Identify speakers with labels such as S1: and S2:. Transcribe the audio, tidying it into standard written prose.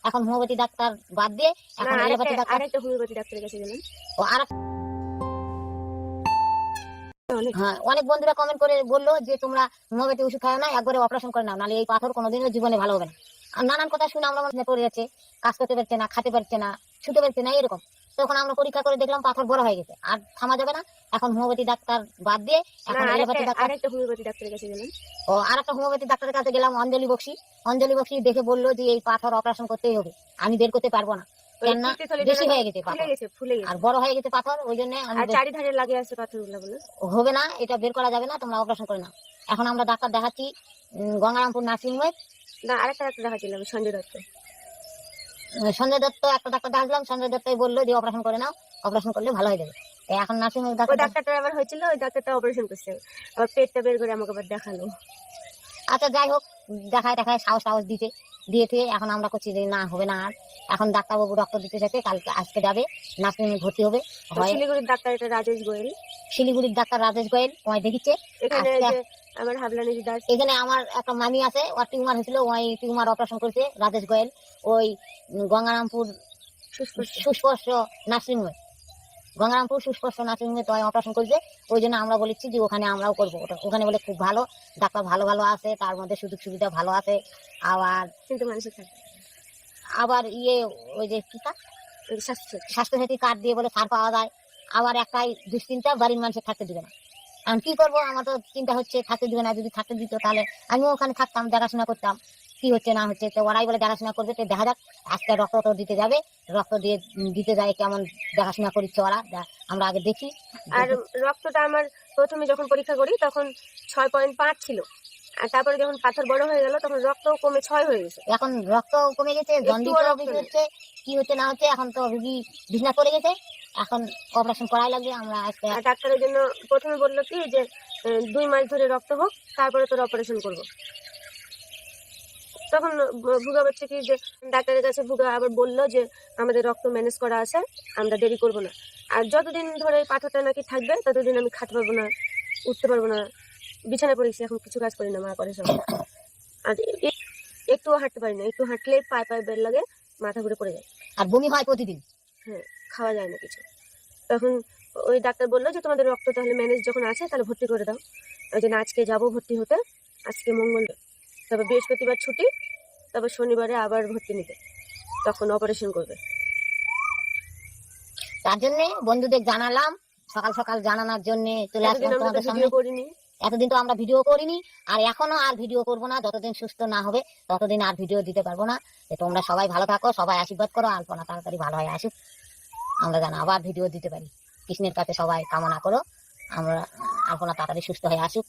S1: এখন homeopathy doctor বাদ দিয়ে এখন এলোপ্যাথি ডাক্তার।
S2: আরেকটা হোমিওপ্যাথি ডাক্তারের কাছে গেলাম।
S1: ও আর হ্যাঁ, অনেক বন্ধুরা কমেন্ট করে বললো যে তোমরা হোমিওপ্যাথি ওষুধ খাও না, একবারে অপারেশন করে নাও, নাহলে এই পাথর কোনোদিনও জীবনে ভালো হবে না। আর নানান কথা শুনে আমরা মনে পড়ে যাচ্ছে, কাজ করতে পারছে না, খেতে পারছে না, শুতে পারছে না, এরকম। তখন আমরা পরীক্ষা করে দেখলাম পাথর বড় হয়ে গেছে, আর থামা যাবে না। এখন হোমিওপ্যাথি ডাক্তার বাদ দিয়ে এখন এলোপ্যাথি ডাক্তার।
S2: আরেকটা হোমিওপ্যাথি ডাক্তারের কাছে গেলাম।
S1: ও আর একটা হোমিওপ্যাথি ডাক্তারের কাছে গেলাম, অঞ্জলি বক্সি। অঞ্জলি বক্সি দেখে বললো যে এই পাথর অপারেশন করতেই হবে, আমি বের করতে পারবো না, কেননা বেশি হয়ে গেছে পাথর, আর বড় হয়ে গেছে পাথর, ওই জন্য
S2: চারিধারে লাগে আছে পাথরগুলো বলে
S1: হবে না, এটা বের করা যাবে না, তোমরা অপারেশন করে নাও। এখন আমরা ডাক্তার দেখাচ্ছি গঙ্গারামপুর নার্সিংহোমে।
S2: না, আরেকটা ডাক্তার দেখাচ্ছিলাম সঞ্জয় দত্ত।
S1: সঞ্জয় দত্ত একটা ডাক্তার দেখাচ্ছিলাম, সঞ্জয় দত্তই বললো যে অপারেশন করে নাও, অপারেশন করলে ভালো হয়ে যাবে। এখন নার্সিংহোমে
S2: ওই ডাক্তারটা আবার হয়েছিল, ওই ডাক্তারটা অপারেশন করছে, আবার পেটটা বের করে আমাকে আবার দেখালো।
S1: আচ্ছা যাই হোক, দেখায় সাহস দিয়েছে। এখন আমরা করছি যে না হবে না আর। এখন ডাক্তারবাবু রক্ত দিতে চাইছে, কালকে আজকে যাবে নার্সিংহোমে ভর্তি হবে।
S2: শিলিগুড়ির ডাক্তার এটা রাজেশ গোয়েল।
S1: শিলিগুড়ির ডাক্তার রাজেশ গোয়েল ওই দেখিচ্ছে।
S2: এখানে আমার হাবলানি দাস,
S1: এখানে আমার একটা মামি আছে, ওর টিউমার হয়েছিল, ওই টিউমার অপারেশন করেছে রাজেশ গোয়েল ওই গঙ্গারামপুর সুস্পর্শ নার্সিংহোমে। গঙ্গারামপুর সুস্পর্শ নার্সিংহোমে তো অপারেশন করেছে, ওই জন্য আমরা বলেছি যে ওখানে আমরাও করবো। ওখানে বলে খুব ভালো ডাক্তার, ভালো আছে, তার মধ্যে সুযোগ সুবিধা ভালো আছে। আবার
S2: কিন্তু মানুষের থাকে
S1: আবার ওই যে কি কার্ড, স্বাস্থ্যসাথী কার্ড দিয়ে বলে সার পাওয়া যায়। আবার একটাই দুশ্চিন্তা, বাড়ির মানুষের থাকতে দিবে না। আমি কি করবো, আমার তো চিন্তা হচ্ছে থাকতে দিবে না। যদি থাকতে দিত তাহলে আমিও ওখানে থাকতাম, দেখাশোনা করতাম কি হচ্ছে না হচ্ছে। তো ওরাই বলে দেখাশোনা করবে, তো দেখা যাক। আজকে রক্ত দিতে যাবে, রক্ত দিতে যায় কেমন দেখাশোনা করছে ওরা, আমরা আগে দেখি।
S2: আর রক্তটা আমার প্রথমে যখন পরীক্ষা করি তখন 6.5 ছিল, আর তারপরে যখন পাথর বড় হয়ে গেল তখন রক্ত কমে 6 হয়ে গেছে।
S1: এখন রক্ত কমে গেছে, জন্ডিসও বেশি হচ্ছে, কি হচ্ছে না হচ্ছে। এখন তো রুগী বিছনা পড়ে গেছে, এখন অপারেশন করাই লাগবে। আমরা আজকে
S2: ডাক্তারের জন্য প্রথমে বললো কি যে 2 মাস ধরে রক্ত হোক, তারপরে তোর অপারেশন করবো। তখন ভুগা বলছে কি যে ডাক্তারের কাছে ভুগা আবার বললো যে আমাদের রক্ত ম্যানেজ করা আছে, আমরা দেরি করবো না। আর যতদিন ধরে পাথরটা নাকি থাকবে ততদিন আমি খাতে পারবো না, উঠতে পারবো না, বিছানায় পড়েছি, এখন কিছু কাজ করি না, মা করে সব। আর একটুও হাঁটতে পারি না, একটু হাঁটলে পায়ে বের লাগে, মাথা ঘুরে পড়ে যায়,
S1: আর বমি হয় প্রতিদিন।
S2: হ্যাঁ, খাওয়া যায় না কিছু। তখন ওই ডাক্তার বললো যে তোমাদের রক্ত তাহলে ম্যানেজ যখন আছে তাহলে ভর্তি করে দাও। ওই জন্য আজকে যাবো ভর্তি হতে, আজকে মঙ্গলবার, তবে বৃহস্পতিবার ছুটি, তবে শনিবারে আবার ভর্তি নিতে, তখন অপারেশন করবে।
S1: তার জন্য বন্ধুদের জানালাম, সকাল সকাল জানানোর জন্য চলে আসলাম তোমাদের সামনে। এতদিন তো আমরা ভিডিও করিনি, আর এখনো আর ভিডিও করবো না, যতদিন সুস্থ না হবে ততদিন আর ভিডিও দিতে পারবো না। তোমরা সবাই ভালো থাকো, সবাই আশীর্বাদ করো, আলপনা তাড়াতাড়ি ভালো হয়ে আসুক, আমরা যেন আবার ভিডিও দিতে পারি। কৃষ্ণের কাছে সবাই কামনা করো, আমরা আলপনা তাড়াতাড়ি সুস্থ হয়ে আসুক।